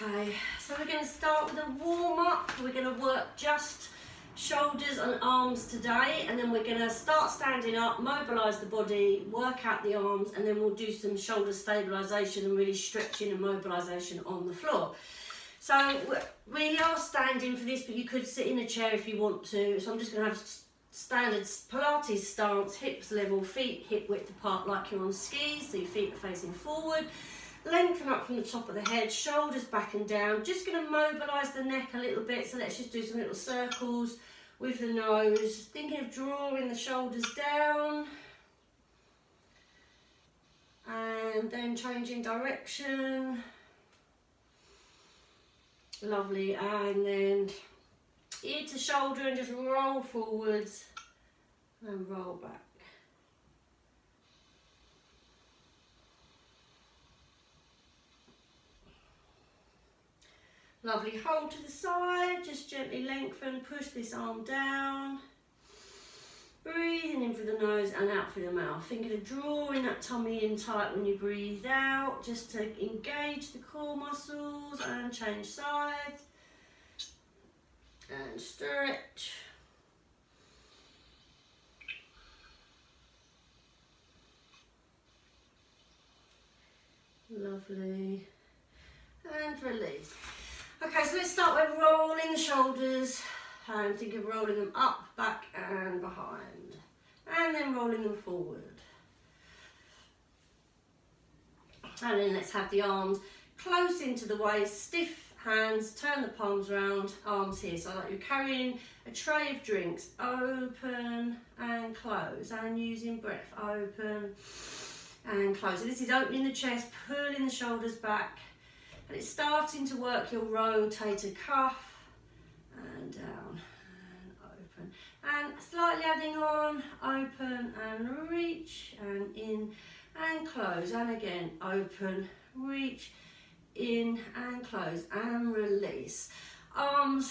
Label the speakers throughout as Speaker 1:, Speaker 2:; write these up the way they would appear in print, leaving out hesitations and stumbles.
Speaker 1: Okay, so we're going to start with a warm-up. We're going to work just shoulders and arms today, and then we're going to start standing up, mobilise the body, work out the arms, and then we'll do some shoulder stabilisation and really stretching and mobilisation on the floor. So we are standing for this, but you could sit in a chair if you want to. So I'm just going to have standard Pilates stance, hips level, feet hip width apart like you're on skis, so your feet are facing forward. Lengthen up from the top of the head, shoulders back and down. Just going to mobilise the neck a little bit, so let's just do some little circles with the nose. Thinking of drawing the shoulders down. And then changing direction. Lovely, and then ear to shoulder and just roll forwards and roll back. Lovely, hold to the side, just gently lengthen, push this arm down. Breathing in through the nose and out through the mouth. Thinking of drawing that tummy in tight when you breathe out, just to engage the core muscles and change sides. And stretch. Lovely. And release. Okay, so let's start by rolling the shoulders and think of rolling them up, back and behind. And then rolling them forward. And then let's have the arms close into the waist, stiff hands, turn the palms around, arms here. So like you're carrying a tray of drinks, open and close, and using breath, open and close. So this is opening the chest, pulling the shoulders back. And it's starting to work your rotator cuff and down and open. And slightly adding on, open and reach and in and close. And again, open, reach, in and close and release. Arms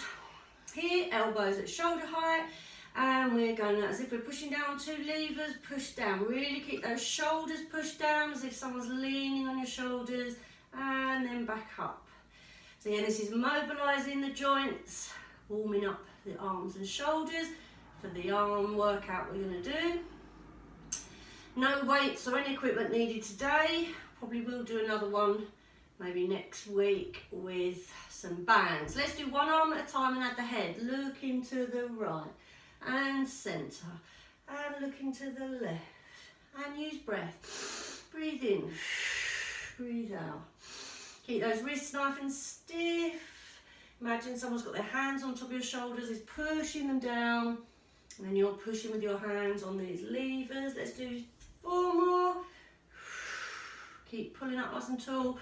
Speaker 1: here, elbows at shoulder height. And we're going as if we're pushing down 2 levers, push down. Really keep those shoulders pushed down as if someone's leaning on your shoulders. And then back up. So again, this is mobilising the joints, warming up the arms and shoulders for the arm workout we're going to do. No weights or any equipment needed today. Probably will do another one maybe next week with some bands. Let's do one arm at a time and at the head. Looking to the right and centre and looking to the left. And use breath. Breathe in. Breathe out. Keep those wrists nice and stiff. Imagine someone's got their hands on top of your shoulders, is pushing them down, and then you're pushing with your hands on these levers. Let's do 4 more. Keep pulling up nice and tall.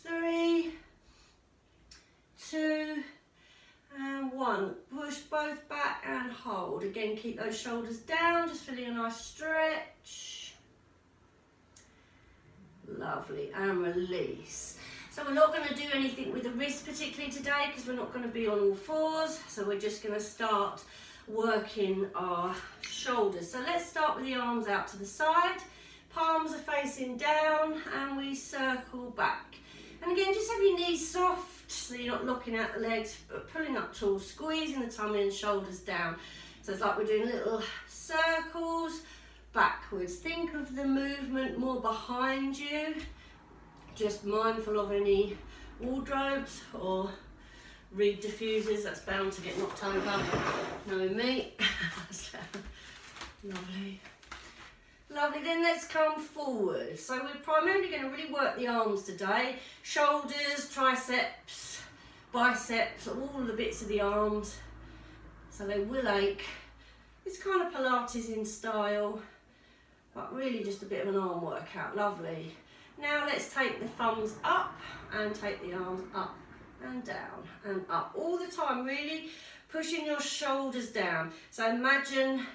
Speaker 1: 3, 2, and 1. Push both back and hold. Again, keep those shoulders down, just feeling a nice stretch. Lovely, and release. So we're not going to do anything with the wrist particularly today because we're not going to be on all fours. So we're just going to start working our shoulders. So let's start with the arms out to the side. Palms are facing down and we circle back. And again, just have your knees soft so you're not locking out the legs, but pulling up tall, squeezing the tummy and shoulders down. So it's like we're doing little circles backwards. Think of the movement more behind you. Just mindful of any wardrobes or reed diffusers that's bound to get knocked over. Knowing me. Lovely. Lovely, then let's come forward. So we're primarily going to really work the arms today. Shoulders, triceps, biceps, all the bits of the arms. So they will ache. It's kind of Pilates in style, but really just a bit of an arm workout. Lovely. Now let's take the thumbs up and take the arms up and down and up. All the time, really pushing your shoulders down. So imagine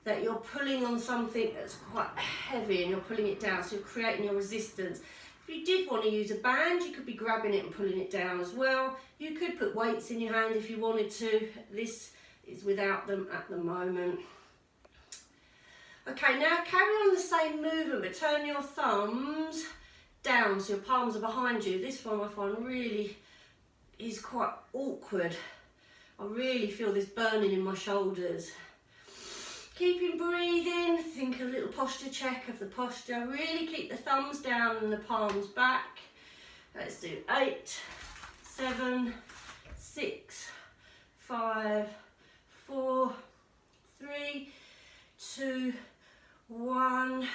Speaker 1: that you're pulling on something that's quite heavy and you're pulling it down, so you're creating your resistance. If you did want to use a band, you could be grabbing it and pulling it down as well. You could put weights in your hand if you wanted to. This is without them at the moment. Okay, now carry on the same movement, but turn your thumbs down so your palms are behind you. This one I find really is quite awkward. I really feel this burning in my shoulders. Keeping breathing, think a little posture check of the posture. Really keep the thumbs down and the palms back. Let's do 8, 7, 6, 5, 4, 3, 2, 1.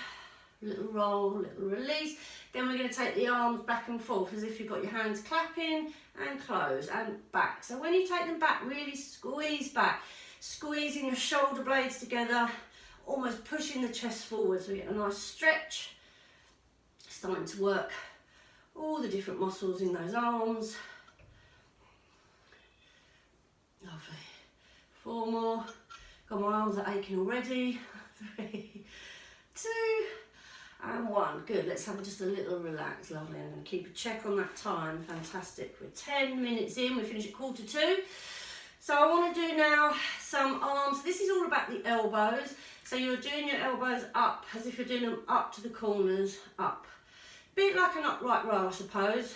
Speaker 1: Little roll, little release. Then we're going to take the arms back and forth as if you've got your hands clapping, and close and back. So when you take them back, really squeeze back, squeezing your shoulder blades together, almost pushing the chest forward so we get a nice stretch. Starting to work all the different muscles in those arms. Lovely. 4 more. God, my arms are aching already. 3, 2, and 1. Good. Let's have just a little relax. Lovely. And keep a check on that time. Fantastic. We're 10 minutes in. We finish at 1:45. So I want to do now some arms. This is all about the elbows. So you're doing your elbows up as if you're doing them up to the corners, up. Bit like an upright row, I suppose.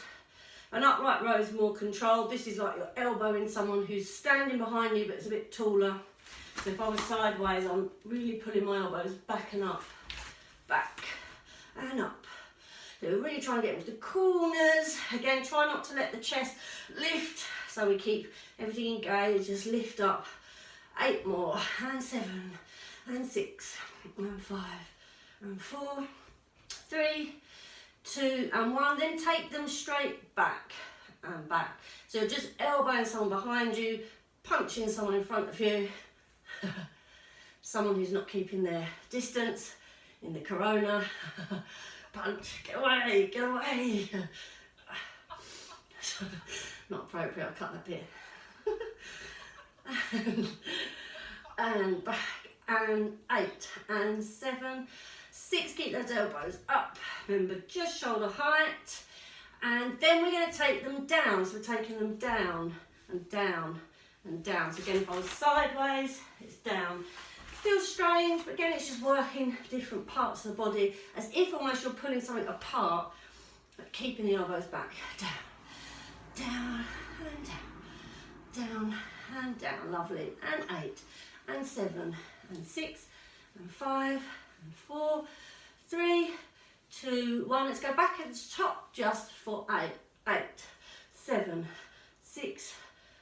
Speaker 1: An upright row is more controlled. This is like you're elbowing someone who's standing behind you but it's a bit taller. So if I was sideways, I'm really pulling my elbows back and up, back and up. So we're really trying to get into the corners. Again, try not to let the chest lift. So we keep everything engaged, just lift up. 8 more, and 7, and 6, and 5, and 4, 3, 2, and 1. Then take them straight back and back. So you're just elbowing someone behind you, punching someone in front of you. Someone who's not keeping their distance in the corona. Punch, get away, get away. Not appropriate, I'll cut that bit. and back, and 8, and 7, 6, keep those elbows up. Remember, just shoulder height. And then we're going to take them down. So we're taking them down, and down, and down. So again, if I was sideways, it's down. Feels strange, but again, it's just working different parts of the body, as if almost you're pulling something apart, but keeping the elbows back. Down, down, and down, down, and down. Lovely. And 8, and 7, and 6, and 5, and 4, 3, 2, 1. Let's go back at the top just for 8, 8, 7, 6,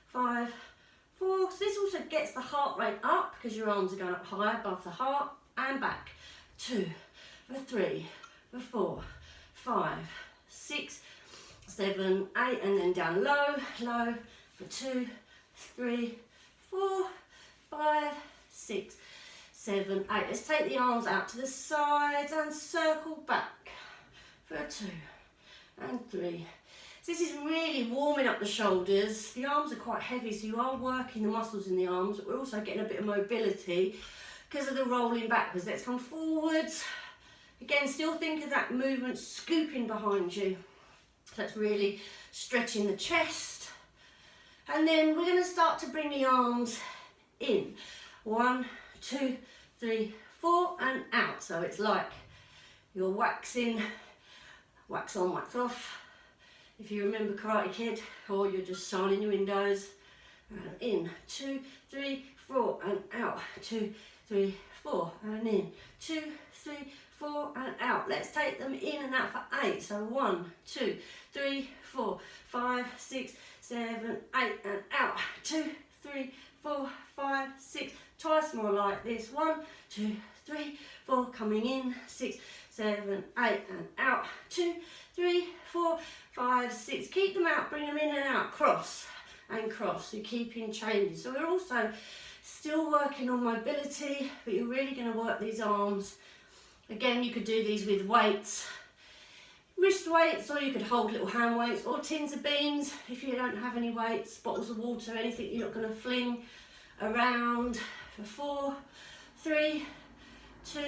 Speaker 1: 5, 4. So this also gets the heart rate up because your arms are going up high above the heart, and back. 2, for 3, for 4, 5, 6, 7, 8, and then down low, low, for 2, 3, 4, 5, 6, 7, 8. Let's take the arms out to the sides and circle back for 2 and 3. So this is really warming up the shoulders. The arms are quite heavy, so you are working the muscles in the arms, but we're also getting a bit of mobility because of the rolling backwards. Let's come forwards. Again, still think of that movement scooping behind you. So that's really stretching the chest. And then we're going to start to bring the arms in. 1, 2, 3, 4, and out. So it's like you're waxing, wax on, wax off. If you remember Karate Kid, or you're just shining your windows. And in, 2, 3, 4, and out. 2, 3, 4, and in. 2, 3, 4, and out. Let's take them in and out for 8. So 1, 2, 3, 4, 5, 6, 7, 8, and out. 2, 3, 4, 5, 6. Twice more like this. 1, 2, 3, 4. Coming in. 6, 7, 8, and out. 2, 3, 4, 5, 6. Keep them out. Bring them in and out. Cross and cross. You're keeping changes. So we're also still working on mobility, but you're really going to work these arms. Again, you could do these with weights, wrist weights, or you could hold little hand weights or tins of beans if you don't have any weights, bottles of water, anything you're not going to fling around. For 4, 3, 2,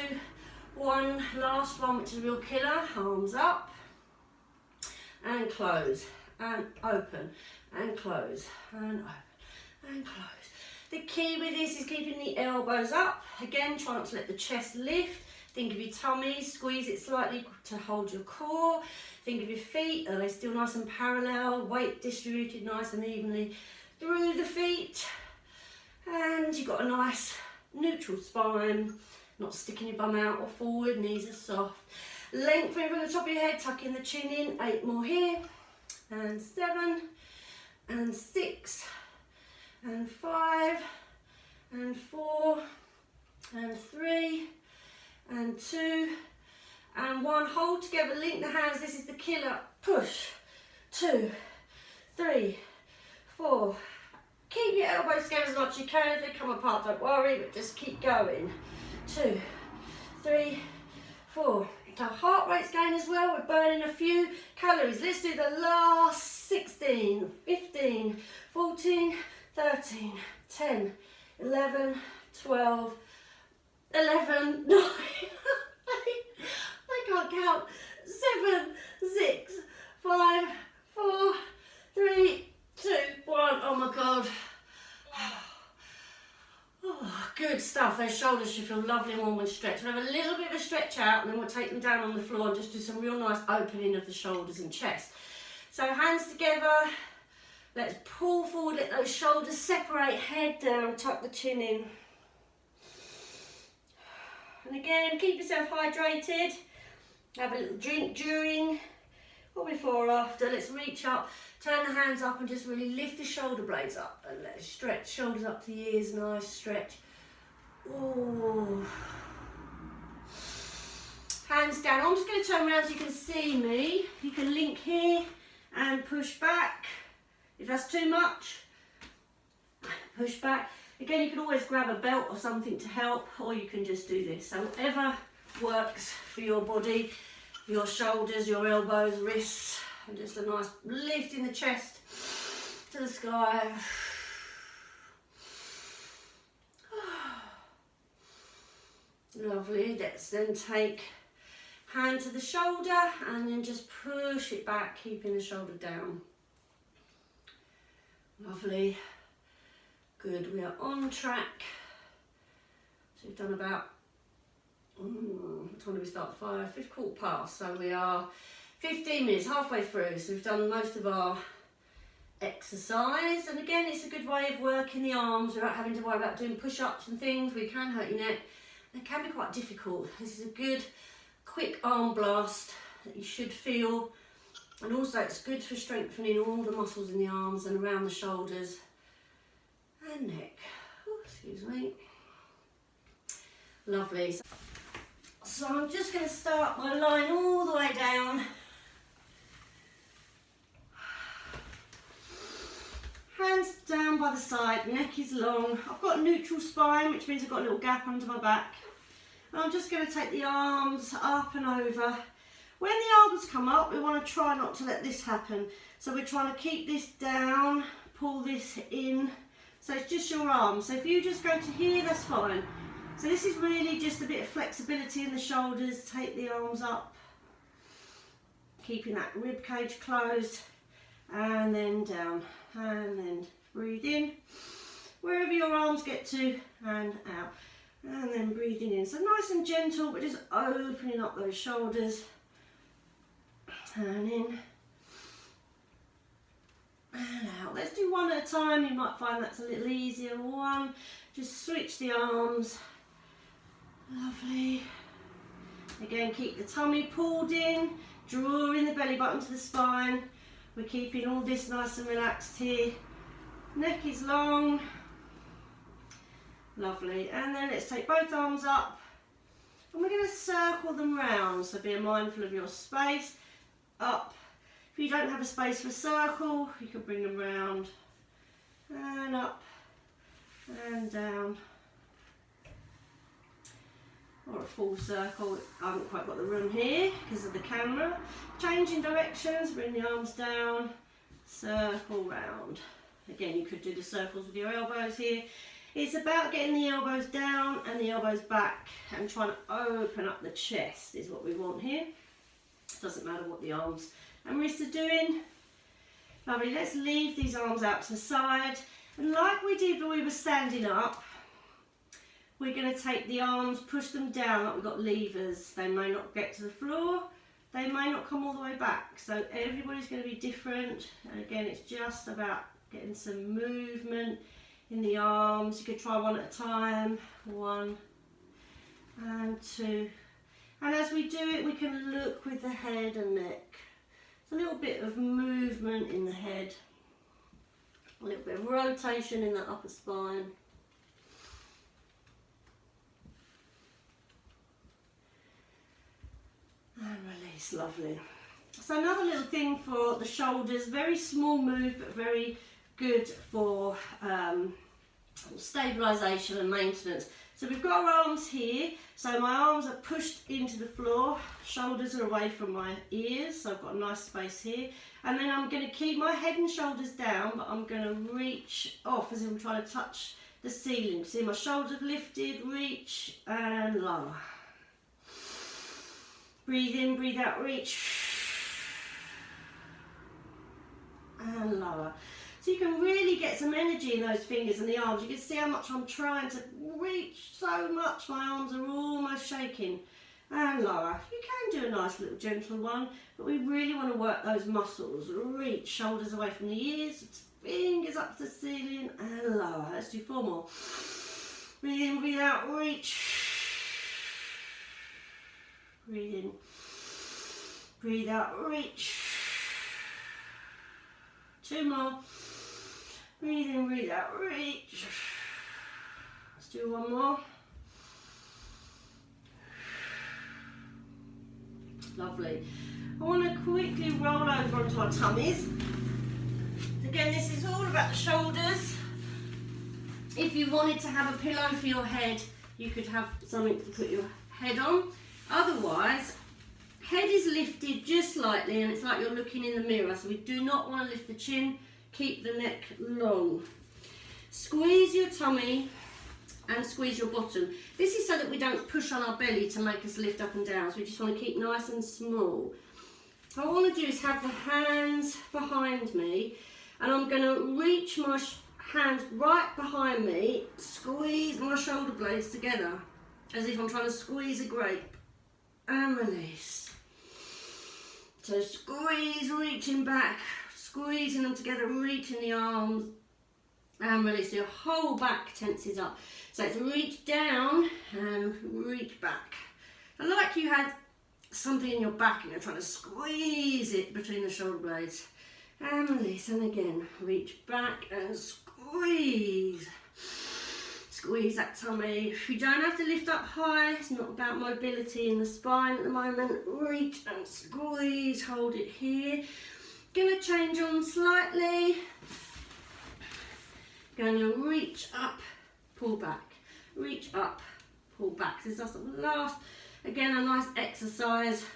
Speaker 1: 1. Last one, which is a real killer. Arms up and close and open and close and open and close. The key with this is keeping the elbows up. Again, try not to let the chest lift. Think of your tummy, squeeze it slightly to hold your core. Think of your feet, are they still nice and parallel? Weight distributed nice and evenly through the feet. And you've got a nice neutral spine, not sticking your bum out or forward, knees are soft. Lengthen from the top of your head, tucking the chin in, 8 more here. And 7, and 6, and 5, and 4, and 3, and 2, and 1. Hold together, link the hands. This is the killer. Push. 2, 3, 4. Keep your elbows together as much as you can. If they come apart, don't worry, but just keep going. 2, 3, 4. Our heart rate's going as well. We're burning a few calories. Let's do the last 16, 15, 14, 13, 10, 11, 12, 11, 9, 8, I can't count, 7, 6, 5, 4, 3, 2, 1. Oh my God. Oh, good stuff. Those shoulders should feel lovely and warm and stretched. We'll have a little bit of a stretch out and then we'll take them down on the floor and just do some real nice opening of the shoulders and chest. So hands together. Let's pull forward, let those shoulders separate, head down, tuck the chin in. And again, keep yourself hydrated. Have a little drink during or before or after. Let's reach up, turn the hands up and just really lift the shoulder blades up and let's stretch. Shoulders up to the ears, nice stretch. Ooh. Hands down. I'm just going to turn around so you can see me. You can link here and push back. If that's too much, push back. Again, you can always grab a belt or something to help, or you can just do this. So whatever works for your body, your shoulders, your elbows, wrists, and just a nice lift in the chest to the sky. Lovely. Let's then take hand to the shoulder and then just push it back, keeping the shoulder down. Lovely. Good, we are on track. So we've done about, what time did we start? 5 quarter past. So we are 15 minutes, halfway through. So we've done most of our exercise. And again, it's a good way of working the arms without having to worry about doing push-ups and things. We can hurt your neck. They can be quite difficult. This is a good, quick arm blast that you should feel. And also it's good for strengthening all the muscles in the arms and around the shoulders and neck. Oh, excuse me. Lovely. So I'm just going to start my line all the way down. Hands down by the side, neck is long. I've got a neutral spine, which means I've got a little gap under my back. And I'm just going to take the arms up and over. When the arms come up, we want to try not to let this happen. So we're trying to keep this down, pull this in. So it's just your arms. So if you just go to here, that's fine. So this is really just a bit of flexibility in the shoulders. Take the arms up, keeping that rib cage closed, and then down, and then breathe in. Wherever your arms get to, and out. And then breathing in. So nice and gentle, but just opening up those shoulders. And in and out. Let's do one at a time. You might find that's a little easier. 1, just switch the arms. Lovely. Again, keep the tummy pulled in, drawing the belly button to the spine. We're keeping all this nice and relaxed here. Neck is long. Lovely. And then let's take both arms up and we're going to circle them round. So be mindful of your space. Up. If you don't have a space for a circle, you can bring them round and up and down, or a full circle. I haven't quite got the room here because of the camera. Changing directions, bring the arms down, circle round. Again, you could do the circles with your elbows here. It's about getting the elbows down and the elbows back and trying to open up the chest is what we want here. Doesn't matter what the arms and wrists are doing. Lovely, let's leave these arms out to the side. And like we did when we were standing up, we're going to take the arms, push them down like we've got levers. They may not get to the floor, they may not come all the way back. So everybody's going to be different. And again, it's just about getting some movement in the arms. You could try one at a time. 1 and 2. And as we do it, we can look with the head and neck. It's a little bit of movement in the head. A little bit of rotation in the upper spine. And release, lovely. So another little thing for the shoulders, very small move but very good for stabilisation and maintenance. So we've got our arms here, so my arms are pushed into the floor, shoulders are away from my ears, so I've got a nice space here. And then I'm going to keep my head and shoulders down, but I'm going to reach off as if I'm trying to touch the ceiling. See, my shoulders have lifted, reach and lower. Breathe in, breathe out, reach and lower. So you can really get some energy in those fingers and the arms. You can see how much I'm trying to reach so much. My arms are almost shaking. And lower. You can do a nice little gentle one, but we really want to work those muscles. Reach, shoulders away from the ears, fingers up to the ceiling and lower. Let's do 4 more. Breathe in, breathe out, reach. Breathe in, breathe out, reach. 2 more. Breathe in, breathe out, reach. Let's do 1 more. Lovely. I want to quickly roll over onto our tummies. Again, this is all about the shoulders. If you wanted to have a pillow for your head, you could have something to put your head on. Otherwise, head is lifted just slightly and it's like you're looking in the mirror. So we do not want to lift the chin, keep the neck long. Squeeze your tummy and squeeze your bottom. This is so that we don't push on our belly to make us lift up and down. So we just want to keep nice and small. What I want to do is have the hands behind me and I'm going to reach my hands right behind me, squeeze my shoulder blades together as if I'm trying to squeeze a grape. And release. So squeeze, reaching back, squeezing them together, reaching the arms and release. So your whole back tenses up. So it's reach down and reach back. And like you had something in your back and you're trying to squeeze it between the shoulder blades. And release. And again, reach back and squeeze. Squeeze that tummy. You don't have to lift up high. It's not about mobility in the spine at the moment. Reach and squeeze. Hold it here. Gonna change on slightly. Gonna reach up, pull back. Reach up, pull back. This is just the last. Again, a nice exercise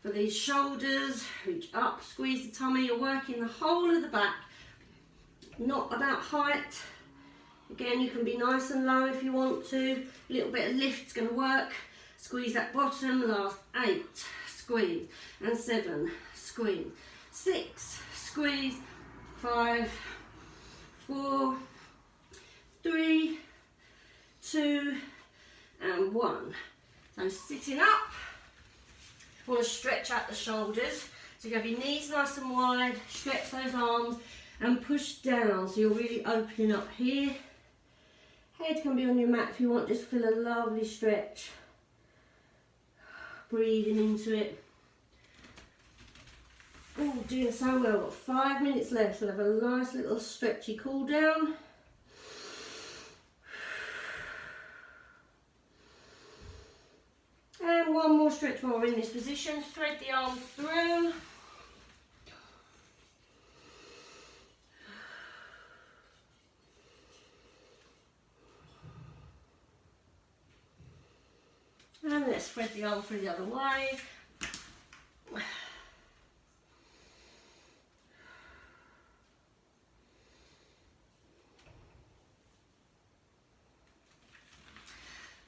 Speaker 1: for these shoulders. Reach up, squeeze the tummy. You're working the whole of the back. Not about height. Again, you can be nice and low if you want to. A little bit of lift's going to work. Squeeze that bottom. Last 8. Squeeze. And 7. Squeeze. 6. Squeeze. 5. 4. 3. 2. And 1. So sitting up. You want to stretch out the shoulders. So you have your knees nice and wide. Stretch those arms and push down. So you're really opening up here. Head can be on your mat if you want, just feel a lovely stretch. Breathing into it. Oh, doing so well. Got 5 minutes left, so we'll have a nice little stretchy cool down. And 1 more stretch while we're in this position. Thread the arms through. And let's spread the arm through the other way.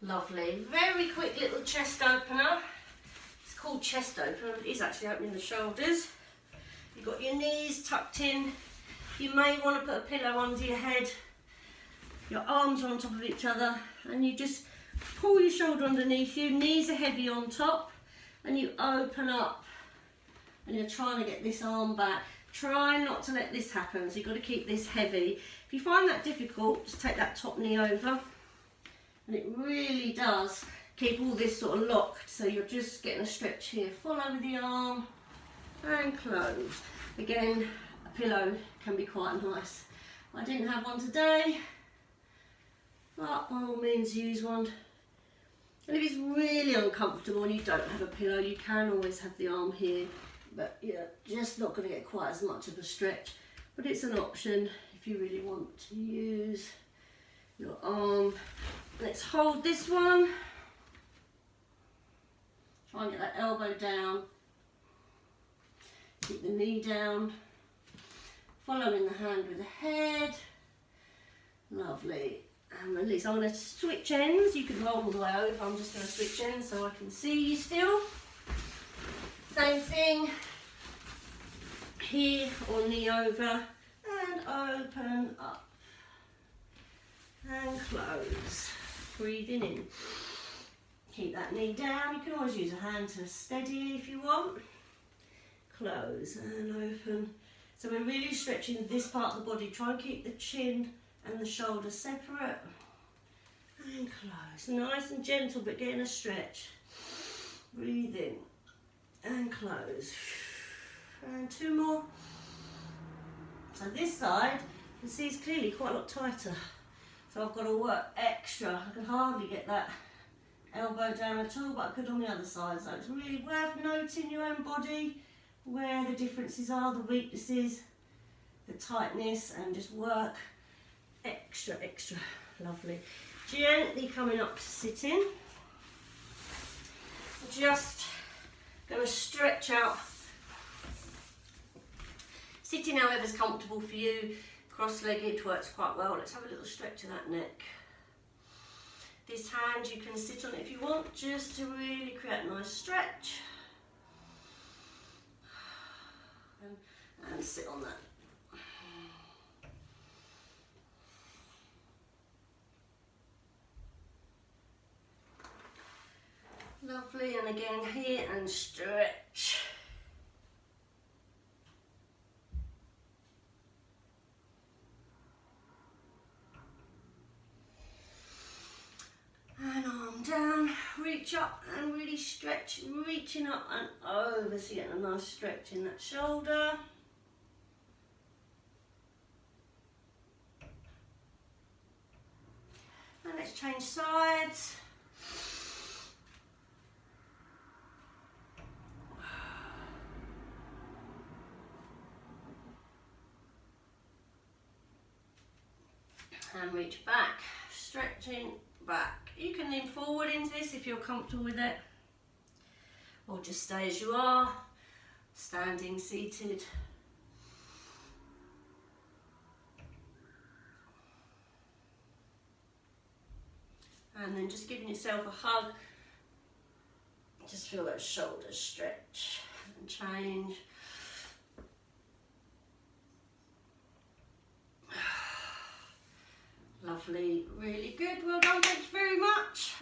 Speaker 1: Lovely. Very quick little chest opener. It's called chest opener, but it is actually opening the shoulders. You've got your knees tucked in. You may want to put a pillow under your head. Your arms are on top of each other, and you just pull your shoulder underneath you, knees are heavy on top, and you open up and you're trying to get this arm back. Try not to let this happen, so you've got to keep this heavy. If you find that difficult, just take that top knee over, and it really does keep all this sort of locked, so you're just getting a stretch here. Follow with the arm and close. Again, a pillow can be quite nice. I didn't have one today, but by all means use one. And if it's really uncomfortable and you don't have a pillow, you can always have the arm here, but you're just not going to get quite as much of a stretch. But it's an option if you really want to use your arm. Let's hold this one. Try and get that elbow down. Keep the knee down. Following the hand with the head. Lovely. And release. I'm going to switch ends. You can roll all the way over. I'm just going to switch ends so I can see you still. Same thing. Here or knee over. And open up. And close. Breathing in. Keep that knee down. You can always use a hand to steady if you want. Close and open. So we're really stretching this part of the body. Try and keep the chin and the shoulders separate. And close. Nice and gentle, but getting a stretch. Breathe in and close. And two more. So this side, you can see it's clearly quite a lot tighter. So I've got to work extra. I can hardly get that elbow down at all, but I could on the other side. So it's really worth noting your own body, where the differences are, the weaknesses, the tightness, and just work extra. Lovely. Gently coming up to sitting. Just going to stretch out. Sitting however's comfortable for you. Cross-legged works quite well. Let's have a little stretch of that neck. This hand you can sit on it if you want, just to really create a nice stretch. And sit on that. Lovely, and again here and stretch. And arm down, reach up and really stretch, reaching up and over, so you get a nice stretch in that shoulder. And let's change sides. And reach back, stretching back. You can lean forward into this if you're comfortable with it, or just stay as you are, standing, seated. And then just giving yourself a hug. Just feel those shoulders stretch and change. Lovely, really good. Well done, thank you very much.